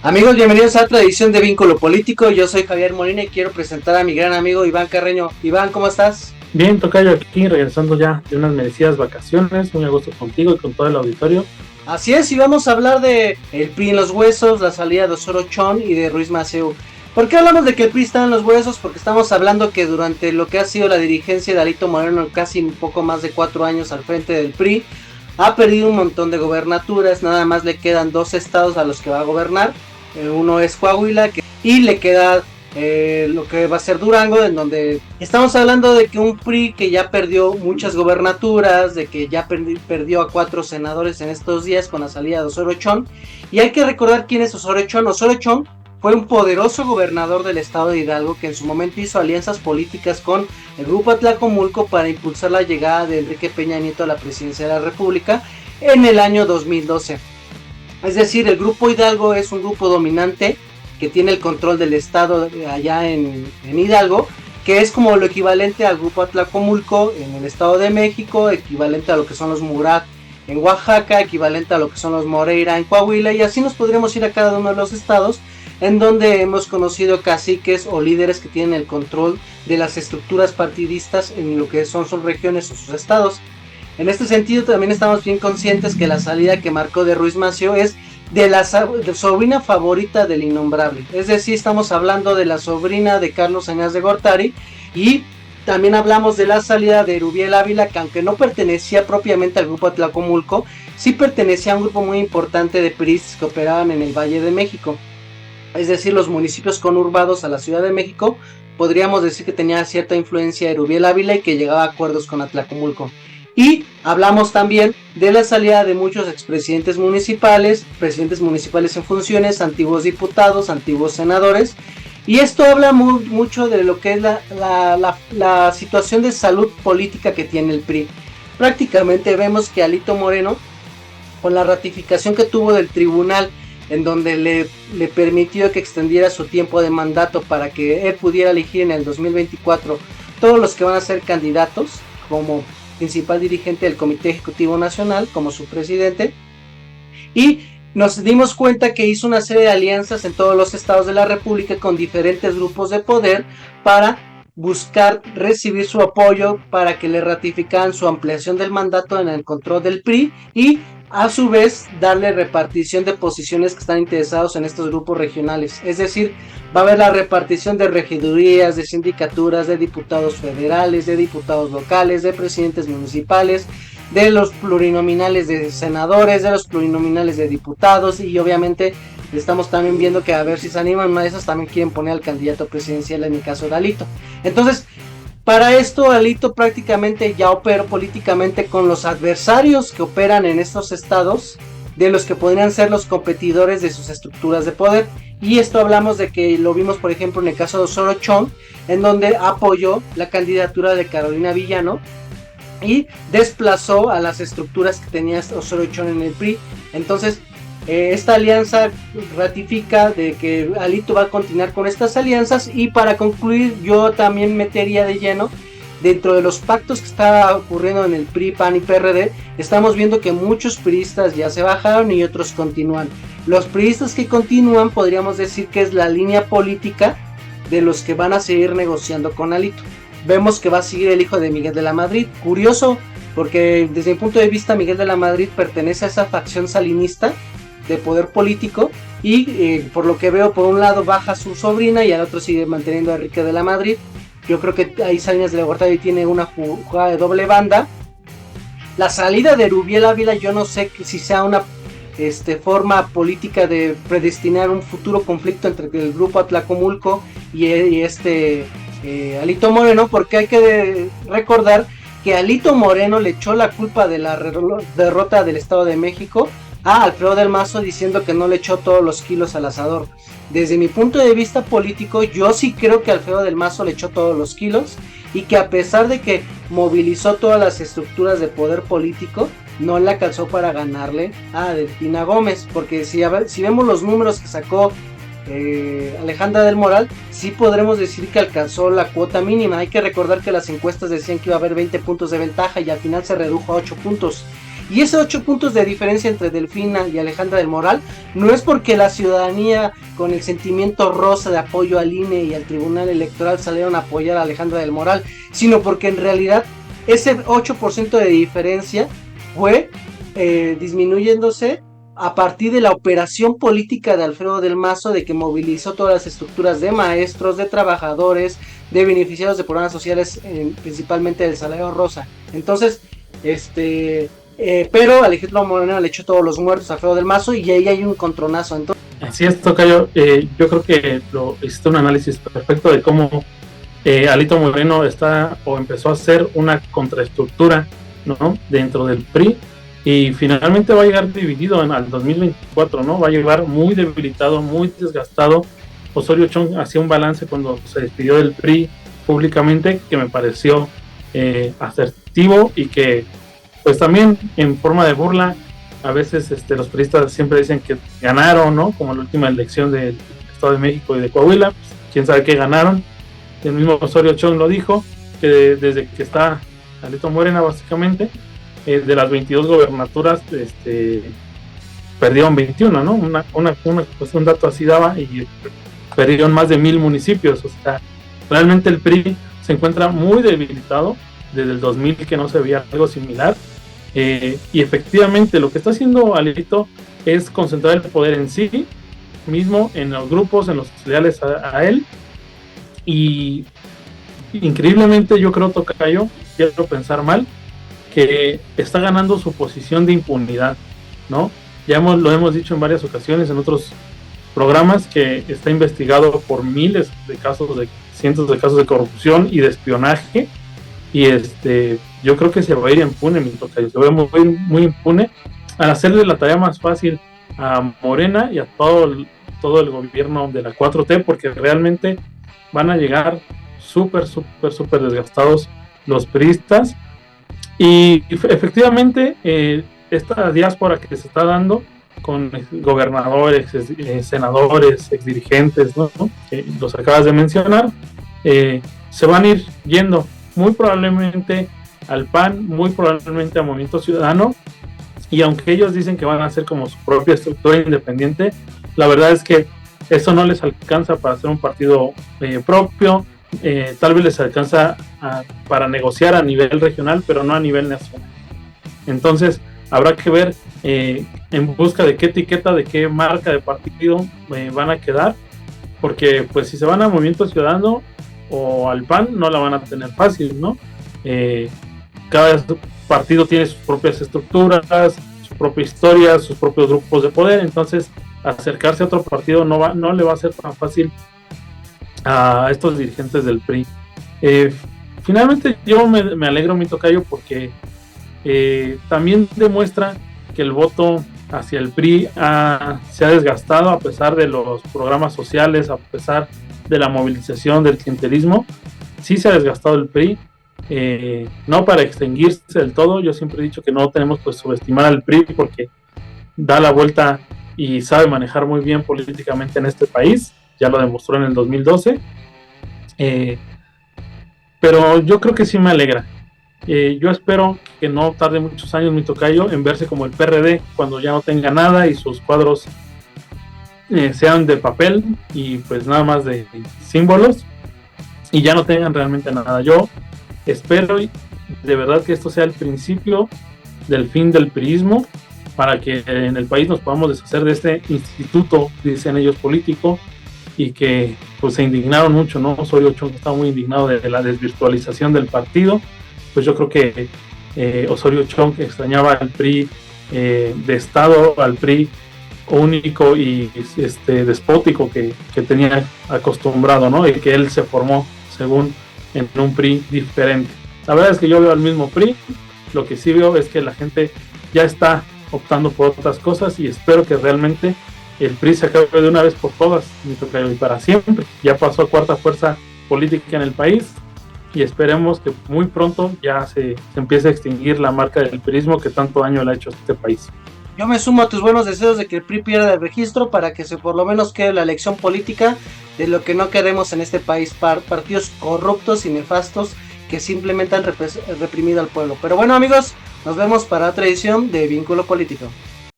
Amigos, bienvenidos a otra edición de Vínculo Político. Yo soy Javier Molina y quiero presentar a mi gran amigo Iván Carreño. Iván, ¿cómo estás? Bien, tocayo, aquí regresando ya de unas merecidas vacaciones, muy a gusto contigo y con todo el auditorio. Así es, y vamos a hablar de el PRI en los huesos, la salida de Osorio Chong y de Ruiz Maceo. ¿Por qué hablamos de que el PRI está en los huesos? Porque estamos hablando que durante lo que ha sido la dirigencia de Alito Moreno, casi un poco más de 4 años al frente del PRI, ha perdido un montón de gobernaturas, nada más le quedan 2 estados a los que va a gobernar. Uno es Coahuila y le queda lo que va a ser Durango, en donde estamos hablando de que un PRI que ya perdió muchas gobernaturas, de que ya perdió a 4 senadores en estos días con la salida de Osorio Chong. Y hay que recordar quién es Osorio Chong. Osorio Chong fue un poderoso gobernador del estado de Hidalgo que en su momento hizo alianzas políticas con el grupo Atlacomulco para impulsar la llegada de Enrique Peña Nieto a la presidencia de la República en el año 2012. Es decir, el grupo Hidalgo es un grupo dominante que tiene el control del estado allá en Hidalgo, que es como lo equivalente al grupo Atlacomulco en el estado de México, equivalente a lo que son los Murat en Oaxaca, equivalente a lo que son los Moreira en Coahuila, y así nos podríamos ir a cada uno de los estados en donde hemos conocido caciques o líderes que tienen el control de las estructuras partidistas en lo que son sus regiones o sus estados. En este sentido también estamos bien conscientes que la salida que marcó de Ruiz Maceo es de la sobrina favorita del innombrable. Es decir, estamos hablando de la sobrina de Carlos Añaz de Gortari, y también hablamos de la salida de Erubiel Ávila, que aunque no pertenecía propiamente al grupo Atlacomulco, sí pertenecía a un grupo muy importante de priistas que operaban en el Valle de México. Es decir, los municipios conurbados a la Ciudad de México, podríamos decir que tenía cierta influencia Erubiel Ávila y que llegaba a acuerdos con Atlacomulco. Y hablamos también de la salida de muchos expresidentes municipales, presidentes municipales en funciones, antiguos diputados, antiguos senadores. Y esto habla mucho de lo que es la situación de salud política que tiene el PRI. Prácticamente vemos que Alito Moreno, con la ratificación que tuvo del tribunal, en donde le permitió que extendiera su tiempo de mandato para que él pudiera elegir en el 2024 todos los que van a ser candidatos como principal dirigente del Comité Ejecutivo Nacional, como su presidente, y nos dimos cuenta que hizo una serie de alianzas en todos los estados de la República con diferentes grupos de poder para buscar recibir su apoyo para que le ratificaran su ampliación del mandato en el control del PRI, y a su vez darle repartición de posiciones que están interesados en estos grupos regionales. Es decir, va a haber la repartición de regidurías, de sindicaturas, de diputados federales, de diputados locales, de presidentes municipales, de los plurinominales de senadores, de los plurinominales de diputados, y obviamente estamos también viendo que a ver si se animan, una de esas también quieren poner al candidato presidencial, en el caso de Alito. Entonces, para esto Alito prácticamente ya operó políticamente con los adversarios que operan en estos estados, de los que podrían ser los competidores de sus estructuras de poder. Y esto hablamos de que lo vimos por ejemplo en el caso de Osorio Chong, en donde apoyó la candidatura de Carolina Villano y desplazó a las estructuras que tenía Osorio Chong en el PRI. Entonces esta alianza ratifica de que Alito va a continuar con estas alianzas. Y para concluir, yo también metería de lleno dentro de los pactos que está ocurriendo en el PRI, PAN y PRD. Estamos viendo que muchos priistas ya se bajaron y otros continúan. Los priistas que continúan podríamos decir que es la línea política de los que van a seguir negociando con Alito. Vemos que va a seguir el hijo de Miguel de la Madrid. Curioso, porque desde mi punto de vista Miguel de la Madrid pertenece a esa facción salinista de poder político, y por lo que veo, por un lado baja su sobrina y al otro sigue manteniendo a Enrique de la Madrid. Yo creo que ahí Salinas de Gortari tiene una jugada de doble banda. La salida de Erubiel Ávila, yo no sé si sea una forma política de predestinar un futuro conflicto entre el grupo Atlacomulco y Alito Moreno, porque hay que recordar que Alito Moreno le echó la culpa de la derrota del Estado de México a Alfredo del Mazo, diciendo que no le echó todos los kilos al asador. Desde mi punto de vista político, yo sí creo que Alfredo del Mazo le echó todos los kilos, y que a pesar de que movilizó todas las estructuras de poder político, no le alcanzó para ganarle a Delfina Gómez, porque si vemos los números que sacó Alejandra del Moral, sí podremos decir que alcanzó la cuota mínima. Hay que recordar que las encuestas decían que iba a haber 20 puntos de ventaja y al final se redujo a 8 puntos. Y ese 8 puntos de diferencia entre Delfina y Alejandra del Moral no es porque la ciudadanía con el sentimiento rosa de apoyo al INE y al Tribunal Electoral salieron a apoyar a Alejandra del Moral, sino porque en realidad ese 8% de diferencia fue disminuyéndose a partir de la operación política de Alfredo del Mazo, de que movilizó todas las estructuras de maestros, de trabajadores, de beneficiarios de programas sociales, principalmente del salario rosa. Entonces, pero Alejandro Moreno le echó todos los muertos a Alfredo del Mazo y ahí hay un contronazo. Entonces, así es, Tocayo. Yo creo que hiciste un análisis perfecto de cómo Alito Moreno empezó a hacer una contraestructura, ¿no?, dentro del PRI, y finalmente va a llegar dividido al 2024, ¿no? Va a llegar muy debilitado, muy desgastado. Osorio Chong hacía un balance cuando se despidió del PRI públicamente que me pareció asertivo, y que pues también en forma de burla a veces los priistas siempre dicen que ganaron, ¿no? Como la última elección del Estado de México y de Coahuila, pues, quién sabe qué ganaron. El mismo Osorio Chong lo dijo, que desde que está Alito Moreno, básicamente, de las 22 gobernaturas, perdieron 21, ¿no? Pues un dato así daba, y perdieron más de 1,000 municipios. O sea, realmente el PRI se encuentra muy debilitado desde el 2000, que no se veía algo similar. Y efectivamente lo que está haciendo Alito es concentrar el poder en sí mismo, en los grupos, en los leales a él. Y increíblemente yo creo, Tocayo, quiero pensar mal, que está ganando su posición de impunidad, ¿no? Lo hemos dicho en varias ocasiones en otros programas, que está investigado por miles de casos, cientos de casos de corrupción y de espionaje, y yo creo que se va a ir impune, mi Tocayo, se va a ir muy impune, al hacerle la tarea más fácil a Morena y a todo el gobierno de la 4T, porque realmente van a llegar súper desgastados los priistas. Y efectivamente esta diáspora que se está dando con gobernadores, senadores, exdirigentes, ¿no?, que los acabas de mencionar, se van a ir yendo muy probablemente al PAN, muy probablemente a Movimiento Ciudadano, y aunque ellos dicen que van a hacer como su propia estructura independiente, la verdad es que eso no les alcanza para hacer un partido propio. Tal vez les alcanza para negociar a nivel regional, pero no a nivel nacional. Entonces habrá que ver en busca de qué etiqueta, de qué marca de partido van a quedar, porque pues si se van a Movimiento Ciudadano o al PAN no la van a tener fácil, ¿no? Cada partido tiene sus propias estructuras, su propia historia, sus propios grupos de poder. Entonces acercarse a otro partido no le va a ser tan fácil a estos dirigentes del PRI. Finalmente yo me alegro, mi Tocayo, porque también demuestra que el voto hacia el PRI se ha desgastado a pesar de los programas sociales, a pesar de la movilización del clientelismo. Sí se ha desgastado el PRI, no para extinguirse del todo. Yo siempre he dicho que no tenemos que subestimar al PRI, porque da la vuelta y sabe manejar muy bien políticamente en este país. Ya lo demostró en el 2012, pero yo creo que sí me alegra. Yo espero que no tarde muchos años, mi Tocayo, en verse como el PRD cuando ya no tenga nada y sus cuadros sean de papel y pues nada más de símbolos, y ya no tengan realmente nada. Yo espero de verdad que esto sea el principio del fin del priismo, para que en el país nos podamos deshacer de este instituto, dicen ellos, político, y que pues se indignaron mucho, ¿no? Osorio Chong estaba muy indignado de la desvirtualización del partido. Pues yo creo que Osorio Chong extrañaba al PRI de Estado, al PRI único y despótico que tenía acostumbrado, ¿no? Y que él se formó según en un PRI diferente. La verdad es que yo veo al mismo PRI, lo que sí veo es que la gente ya está optando por otras cosas, y espero que realmente el PRI se acabe de una vez por todas, y para siempre. Ya pasó a cuarta fuerza política en el país, y esperemos que muy pronto ya se empiece a extinguir la marca del priismo que tanto daño le ha hecho a este país. Yo me sumo a tus buenos deseos de que el PRI pierda el registro, para que por lo menos quede la elección política de lo que no queremos en este país, partidos corruptos y nefastos que simplemente han reprimido al pueblo. Pero bueno, amigos, Nos vemos para otra edición de Vínculo Político.